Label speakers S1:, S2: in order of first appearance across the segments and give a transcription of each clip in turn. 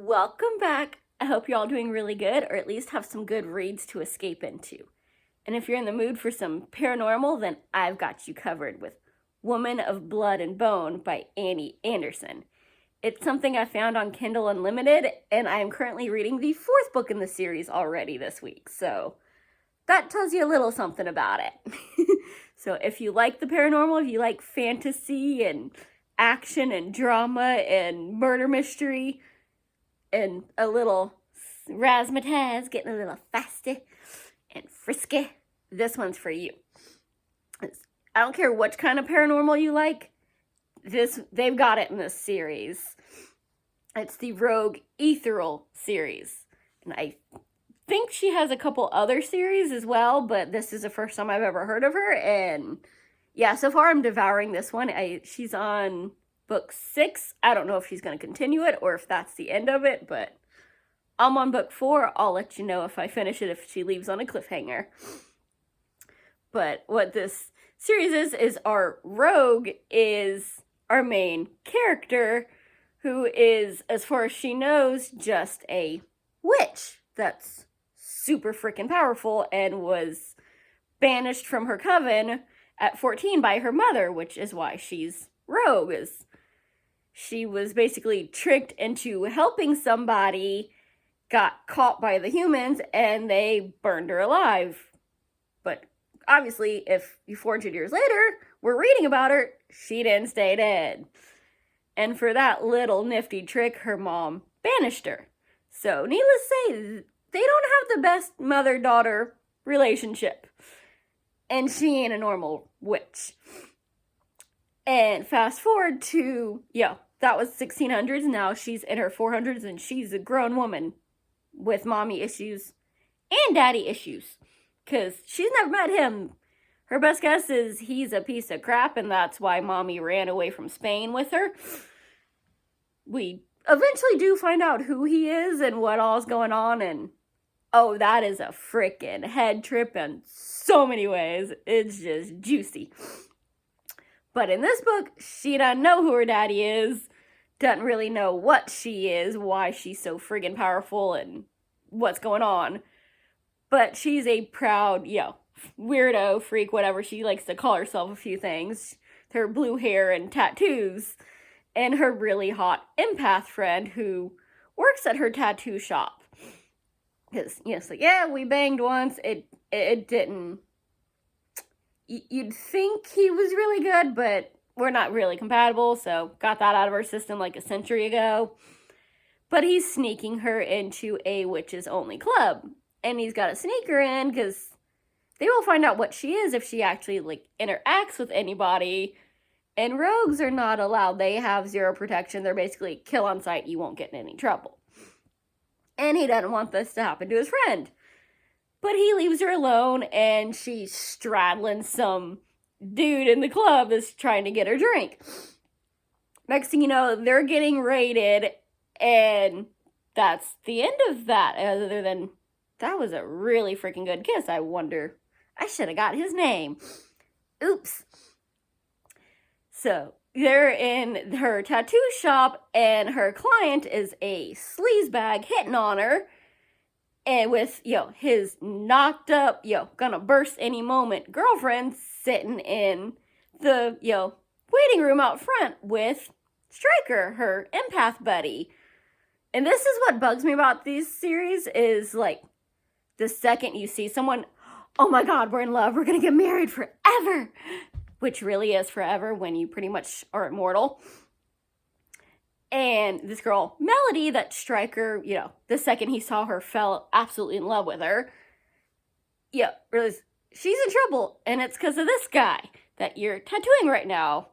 S1: Welcome back. I hope you're all doing really good, or at least have some good reads to escape into. And if you're in the mood for some paranormal, then I've got you covered with Woman of Blood and Bone by Annie Anderson. It's something I found on Kindle Unlimited, and I am currently reading the fourth book in the series already this week, so that tells you a little something about it. So if you like the paranormal, if you like fantasy and action and drama and murder mystery, and a little razzmatazz, getting a little fasty and frisky, this one's for you. I don't care what kind of paranormal you like, they've got it in this series. It's the Rogue Ethereal series. And I think she has a couple other series as well, but this is the first time I've ever heard of her. And yeah, so far I'm devouring this one. She's on book 6. I don't know if she's going to continue it or if that's the end of it, but I'm on book 4. I'll let you know if I finish it, if she leaves on a cliffhanger. But what this series is our rogue is our main character, who is, as far as she knows, just a witch that's super freaking powerful and was banished from her coven at 14 by her mother, which is why she's rogue. She was basically tricked into helping somebody, got caught by the humans, and they burned her alive. But obviously, if you 400 years later, we're reading about her, she didn't stay dead. And for that little nifty trick, her mom banished her. So, needless to say, they don't have the best mother-daughter relationship. And she ain't a normal witch. And fast forward to, that was 1600s. Now she's in her 400s and she's a grown woman with mommy issues and daddy issues. Because she's never met him. Her best guess is he's a piece of crap, and that's why mommy ran away from Spain with her. We eventually do find out who he is and what all's going on, and oh, that is a frickin' head trip in so many ways. It's just juicy. But in this book, she doesn't know who her daddy is, doesn't really know what she is, why she's so friggin' powerful, and what's going on. But she's a proud, weirdo, freak, whatever. She likes to call herself a few things. Her blue hair and tattoos. And her really hot empath friend who works at her tattoo shop. Because, we banged once. It didn't... You'd think he was really good, but we're not really compatible, so got that out of our system like a century ago. But he's sneaking her into a witches-only club. And he's got to sneak her in because they will find out what she is if she actually, interacts with anybody. And rogues are not allowed. They have zero protection. They're basically kill on sight. You won't get in any trouble. And he doesn't want this to happen to his friend. But he leaves her alone, and she's straddling some dude in the club that's trying to get her drink. Next thing you know, they're getting raided, and that's the end of that. Other than, that was a really freaking good kiss. I wonder, I should have got his name. Oops. So, they're in her tattoo shop, and her client is a sleazebag hitting on her. And with, his knocked up, gonna burst any moment girlfriend sitting in the, waiting room out front with Stryker, her empath buddy. And this is what bugs me about these series is, the second you see someone, oh my god, we're in love, we're gonna get married forever. Which really is forever when you pretty much are immortal. And this girl, Melody, that Stryker, the second he saw her, fell absolutely in love with her. Realized she's in trouble, and it's because of this guy that you're tattooing right now.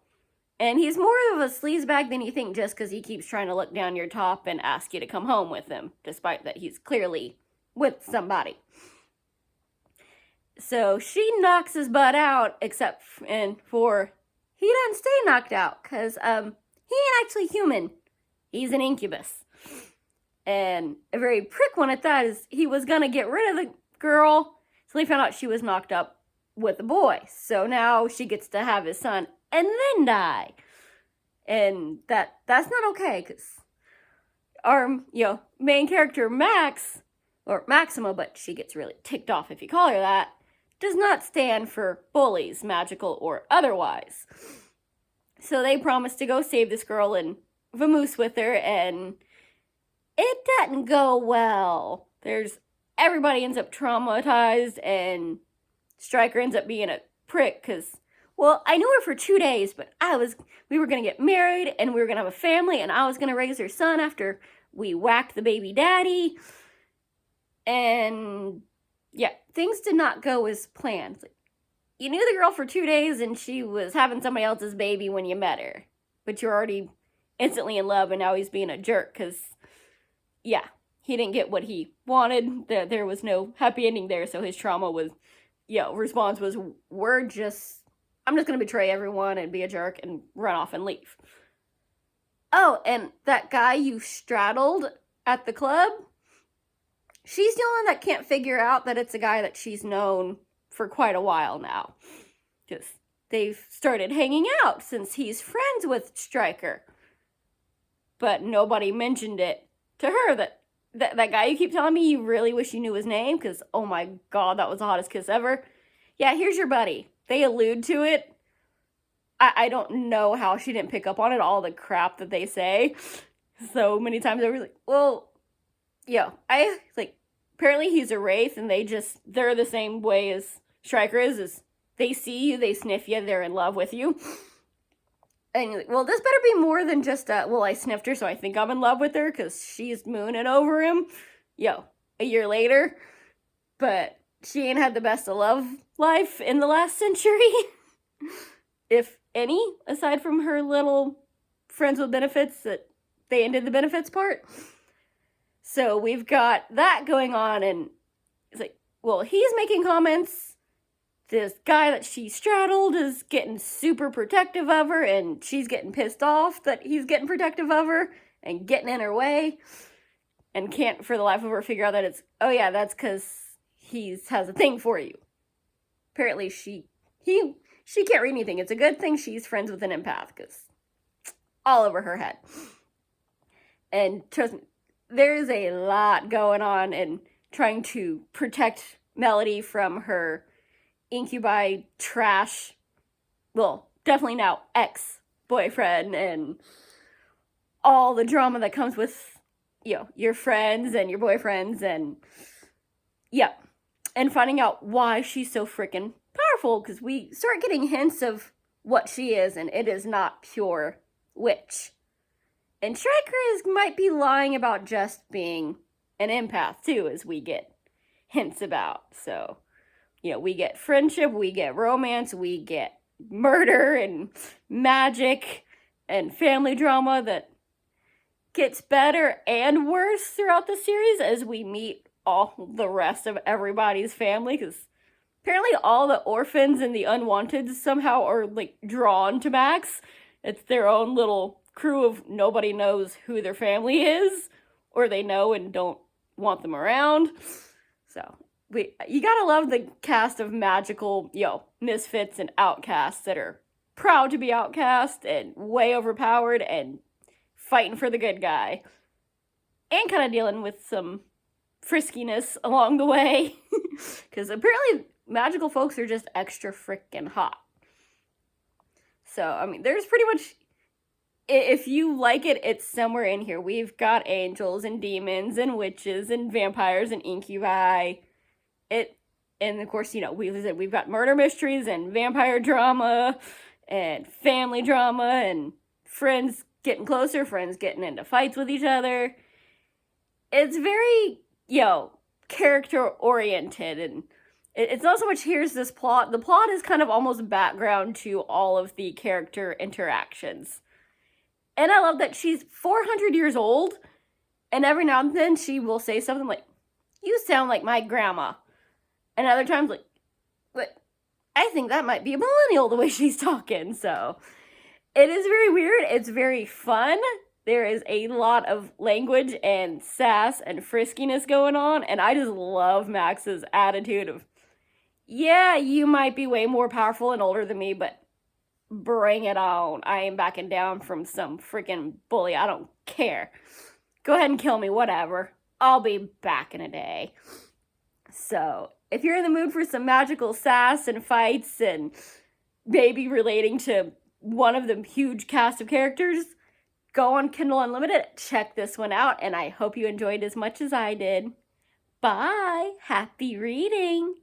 S1: And he's more of a sleazebag than you think just because he keeps trying to look down your top and ask you to come home with him, despite that he's clearly with somebody. So she knocks his butt out, except for he doesn't stay knocked out, because he ain't actually human. He's an incubus. And a very prick one at that is he was going to get rid of the girl, so he found out she was knocked up with a boy. So now she gets to have his son and then die. And that's not okay, because our, main character Max, or Maxima, but she gets really ticked off if you call her that, does not stand for bullies, magical or otherwise. So they promise to go save this girl and vamoose with her, and it doesn't go well. Everybody ends up traumatized, and Stryker ends up being a prick, because, well, I knew her for 2 days, but we were going to get married, and we were going to have a family, and I was going to raise her son after we whacked the baby daddy, and, yeah, things did not go as planned. You knew the girl for 2 days, and she was having somebody else's baby when you met her, but you're already instantly in love, and now he's being a jerk, because, yeah, he didn't get what he wanted. There was no happy ending there, so his trauma was, response was, I'm just gonna betray everyone and be a jerk and run off and leave. Oh, and that guy you straddled at the club, she's the only one that can't figure out that it's a guy that she's known for quite a while now. Just, they've started hanging out since he's friends with Stryker. But nobody mentioned it to her that guy you keep telling me you really wish you knew his name, because, oh my god, that was the hottest kiss ever. Yeah, here's your buddy. They allude to it. I don't know how she didn't pick up on it, all the crap that they say. So many times I was like, well, apparently he's a wraith, and they're the same way as Stryker is they see you, they sniff you, they're in love with you. And you're like, well, this better be more than just, I sniffed her, so I think I'm in love with her, because she's mooning over him. A year later. But she ain't had the best of love life in the last century. If any, aside from her little friends with benefits that they ended the benefits part. So we've got that going on, and it's like, well, he's making comments. This guy that she straddled is getting super protective of her, and she's getting pissed off that he's getting protective of her and getting in her way, and can't for the life of her figure out that that's because he has a thing for you. Apparently she can't read anything. It's a good thing she's friends with an empath, because all over her head. And trust me, there's a lot going on in trying to protect Melody from her incubi trash, well, definitely now ex-boyfriend, and all the drama that comes with, your friends and your boyfriends, and, and finding out why she's so freaking powerful, because we start getting hints of what she is, and it is not pure witch. And Stryker might be lying about just being an empath, too, as we get hints about. So, we get friendship, we get romance, we get murder and magic and family drama that gets better and worse throughout the series as we meet all the rest of everybody's family, because apparently all the orphans and the unwanteds somehow are, drawn to Max. It's their own little crew of nobody knows who their family is, or they know and don't want them around. So, you gotta love the cast of magical, misfits and outcasts that are proud to be outcast and way overpowered and fighting for the good guy. And kind of dealing with some friskiness along the way. Because apparently magical folks are just extra freaking hot. So, there's pretty much, if you like it, it's somewhere in here. We've got angels and demons and witches and vampires and incubi. And of course, we've got murder mysteries and vampire drama and family drama and friends getting closer, friends getting into fights with each other. It's very, character oriented, and it's not so much here's this plot. The plot is kind of almost background to all of the character interactions. And I love that she's 400 years old, and every now and then she will say something like, "You sound like my grandma." And other times, but I think that might be a millennial the way she's talking. So it is very weird. It's very fun. There is a lot of language and sass and friskiness going on. And I just love Max's attitude of, yeah, you might be way more powerful and older than me, but bring it on. I ain't backing down from some freaking bully. I don't care. Go ahead and kill me, whatever. I'll be back in a day. So, if you're in the mood for some magical sass and fights and maybe relating to one of the huge cast of characters, go on Kindle Unlimited, check this one out, and I hope you enjoyed as much as I did. Bye! Happy reading!